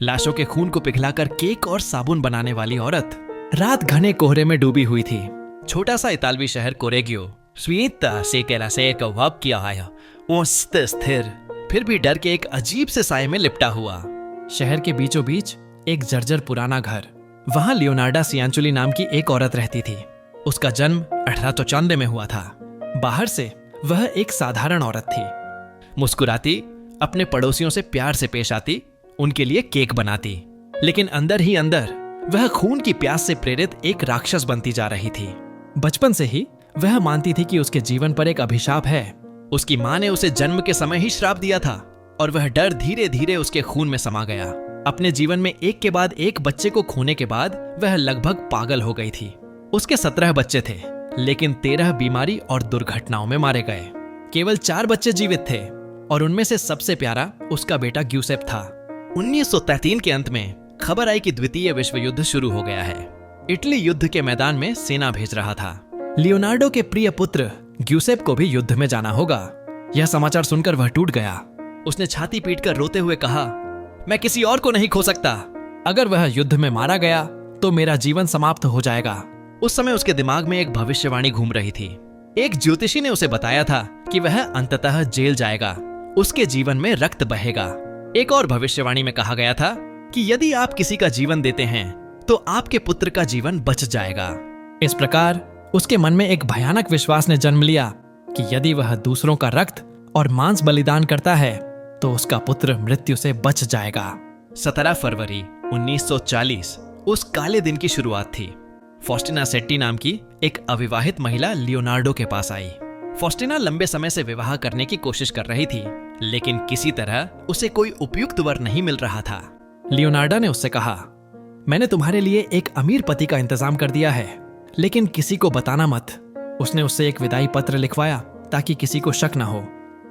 लाशों के खून को पिघलाकर केक और साबुन बनाने वाली औरत। रात घने कोहरे में डूबी हुई थी। छोटा सा इतालवी शहर कोरेगियो स्वीता से कैलासे कवाब किया आया स्थिर, फिर भी डर के एक अजीब से साए में लिपटा हुआ। शहर के बीचों बीच एक जर्जर पुराना घर। वहां लियोनार्डा सियांचुली नाम की एक औरत रहती थी। उसका जन्म 1894 में हुआ था। बाहर से वह एक साधारण औरत थी। मुस्कुराती, अपने पड़ोसियों से प्यार से पेश आती, उनके लिए केक बनाती। लेकिन अंदर ही अंदर वह खून की प्यास से प्रेरित एक राक्षस बनती जा रही थी। बचपन से ही वह मानती थी कि उसके जीवन पर एक अभिशाप है। उसकी मां ने उसे जन्म के समय ही श्राप दिया था और वह डर धीरे धीरे उसके खून में समा गया। अपने जीवन में एक के बाद एक बच्चे को खोने के बाद वह लगभग पागल हो गई थी। उसके 17 बच्चे थे, लेकिन 13 बीमारी और दुर्घटनाओं में मारे गए। केवल 4 बच्चे जीवित थे और उनमें से सबसे प्यारा उसका बेटा ग्यूसेप था। 1933 के अंत में खबर आई कि द्वितीय विश्व युद्ध शुरू हो गया है। इटली युद्ध के मैदान में सेना भेज रहा था। लियोनार्डो के प्रिय पुत्र ग्यूसेप को भी युद्ध में जाना होगा। यह समाचार सुनकर वह टूट गया। उसने छाती पीटकर रोते हुए कहा, मैं किसी और को नहीं खो सकता। अगर वह युद्ध में मारा गया तो मेरा जीवन समाप्त हो जाएगा। उस समय उसके दिमाग में एक भविष्यवाणी घूम रही थी। एक ज्योतिषी ने उसे बताया था कि वह अंततः जेल जाएगा, उसके जीवन में रक्त बहेगा। एक और भविष्यवाणी में कहा गया था कि यदि आप किसी का जीवन देते हैं तो आपके पुत्र का जीवन बच जाएगा। इस प्रकार उसके मन में एक भयानक विश्वास ने जन्म लिया कि यदि वह दूसरों का रक्त और मांस बलिदान करता है तो उसका पुत्र मृत्यु से बच जाएगा। 17 फरवरी 1940 उस काले दिन की शुरुआत थी। फॉस्टिना सेट्टी नाम की एक अविवाहित महिला लियोनार्डो के पास आई। फॉस्टिना लंबे समय से विवाह करने की कोशिश कर रही थी, लेकिन किसी तरह उसे कोई उपयुक्त वर नहीं मिल रहा था। लियोनार्डो ने उससे कहा, मैंने तुम्हारे लिए एक अमीर पति का इंतजाम कर दिया है, लेकिन किसी को बताना मत। उसने उससे एक विदाई पत्र लिखवाया ताकि किसी को शक न हो।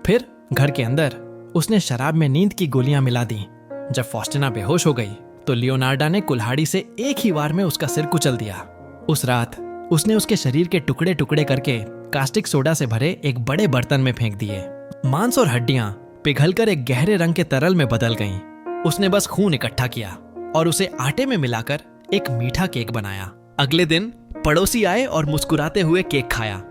फिर घर के अंदर उसने शराब में नींद की गोलियां मिला दी। जब फॉस्टिना बेहोश हो गई तो लियोनार्डो ने कुल्हाड़ी से एक ही वार में उसका सिर कुचल दिया। उस रात उसने उसके शरीर के टुकड़े टुकड़े करके कास्टिक सोडा से भरे एक बड़े बर्तन में फेंक दिए। मांस और हड्डियां पिघलकर एक गहरे रंग के तरल में बदल गईं। उसने बस खून इकट्ठा किया और उसे आटे में मिलाकर एक मीठा केक बनाया। अगले दिन पड़ोसी आए और मुस्कुराते हुए केक खाया।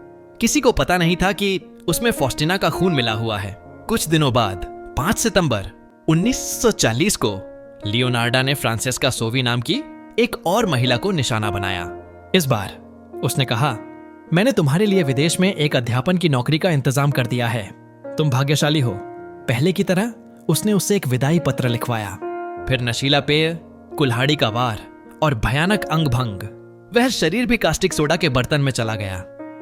किसी को पता नहीं था कि उसमें फॉस्टिना का खून मिला हुआ है। कुछ दिनों बाद 5 सितंबर 1940 को लियोनार्डो ने फ्रांसेस्का सोवी नाम की एक और महिला को निशाना बनाया। इस बार उसने कहा, मैंने तुम्हारे लिए विदेश में एक अध्यापन की नौकरी का इंतजाम कर दिया है। तुम भाग्यशाली हो। पहले की तरह उसने उससे एक विदाई पत्र लिखवाया। फिर नशीला पेय, कुल्हाड़ी का वार और भयानक अंगभंग। वह शरीर भी कास्टिक सोडा के बर्तन में चला गया।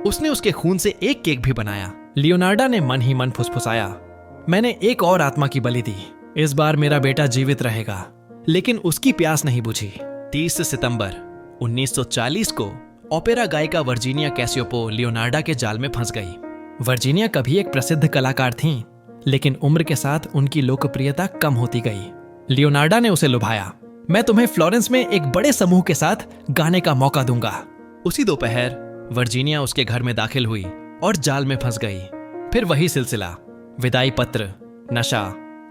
उसने उसके खून से एक केक भी बनाया। लियोनार्डो ने मन ही मन फुसफुसाया, मैंने एक और आत्मा की बलि दी। इस बार मेरा बेटा जीवित रहेगा। लेकिन उसकी प्यास नहीं बुझी। 30 सितंबर 1940 को ओपेरा गायिका वर्जीनिया कैसियोपो लियोनार्डो के जाल में फंस गई। वर्जीनिया कभी एक प्रसिद्ध कलाकार थीं, लेकिन उम्र के साथ उनकी लोकप्रियता कम होती गई। लियोनार्डो ने उसे लुभाया, मैं तुम्हें फ्लोरेंस में एक बड़े समूह के साथ गाने का मौका दूंगा। उसी दोपहर वर्जीनिया उसके घर में दाखिल हुई और जाल में फंस गई। फिर वही सिलसिला, विदाई पत्र, नशा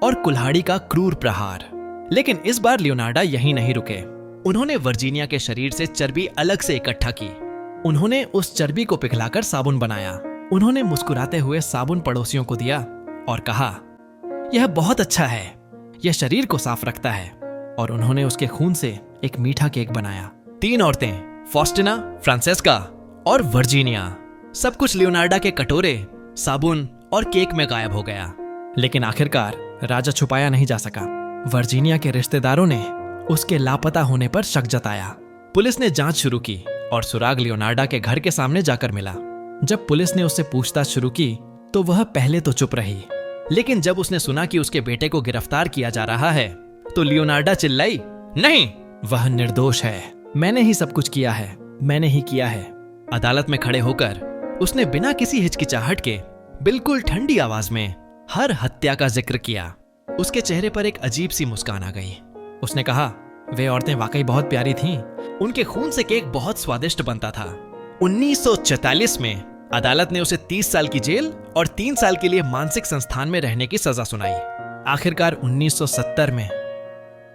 और कुल्हाड़ी का क्रूर प्रहार। लेकिन इस बार लियोनार्डो यहीं नहीं रुके। उन्होंने वर्जीनिया के शरीर से चर्बी अलग से इकट्ठा की। उन्होंने उस चर्बी को पिघलाकर साबुन बनाया। उन्होंने मुस्कुराते हुए साबुन पड़ोसियों को दिया और कहा, यह बहुत अच्छा है, यह शरीर को साफ रखता है। और उन्होंने उसके खून से एक मीठा केक बनाया। 3 औरतें, फॉस्टिना, फ्रांसेस्का और वर्जीनिया, सब कुछ लियोनार्डो के कटोरे, साबुन और केक में गायब हो गया। लेकिन आखिरकार राजा छुपाया नहीं जा सका। वर्जीनिया के रिश्तेदारों ने उसके लापता होने पर शक जताया। पुलिस ने जांच शुरू की और सुराग लियोनार्डो के घर के सामने जाकर मिला। जब पुलिस ने उससे पूछताछ शुरू की तो वह पहले तो चुप रही, लेकिन जब उसने सुना कि उसके बेटे को गिरफ्तार किया जा रहा है तो लियोनार्डो चिल्लाई, नहीं, वह निर्दोष है। मैंने ही सब कुछ किया है, मैंने ही किया है। अदालत में खड़े होकर उसने बिना किसी हिचकिचाहट के बिल्कुल ठंडी आवाज में हर हत्या का जिक्र किया। उसके चेहरे पर एक अजीब सी मुस्कान आ गई। उसने कहा, वे औरतें वाकई बहुत प्यारी थीं। उनके खून से केक बहुत स्वादिष्ट बनता था। 1944 में अदालत ने उसे 30 साल की जेल और 3 साल के लिए मानसिक संस्थान में रहने की सजा सुनाई। आखिरकार 1970 में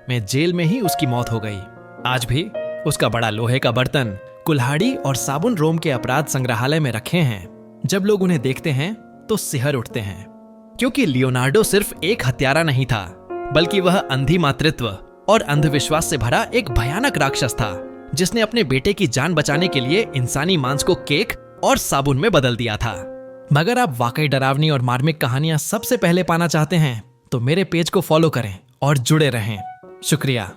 में जेल में ही उसकी मौत हो गई। आज भी उसका बड़ा लोहे का बर्तन, कुल्हाड़ी और साबुन रोम के अपराध संग्रहालय में रखे हैं। जब लोग उन्हें देखते हैं तो सिहर उठते हैं, क्योंकि लियोनार्डो सिर्फ एक हत्यारा नहीं था, बल्कि वह अंधी मातृत्व और अंधविश्वास से भरा एक भयानक राक्षस था, जिसने अपने बेटे की जान बचाने के लिए इंसानी मांस को केक और साबुन में बदल दिया था। मगर आप वाकई डरावनी और मार्मिक कहानियां सबसे पहले पाना चाहते हैं तो मेरे पेज को फॉलो करें और जुड़े रहें। शुक्रिया।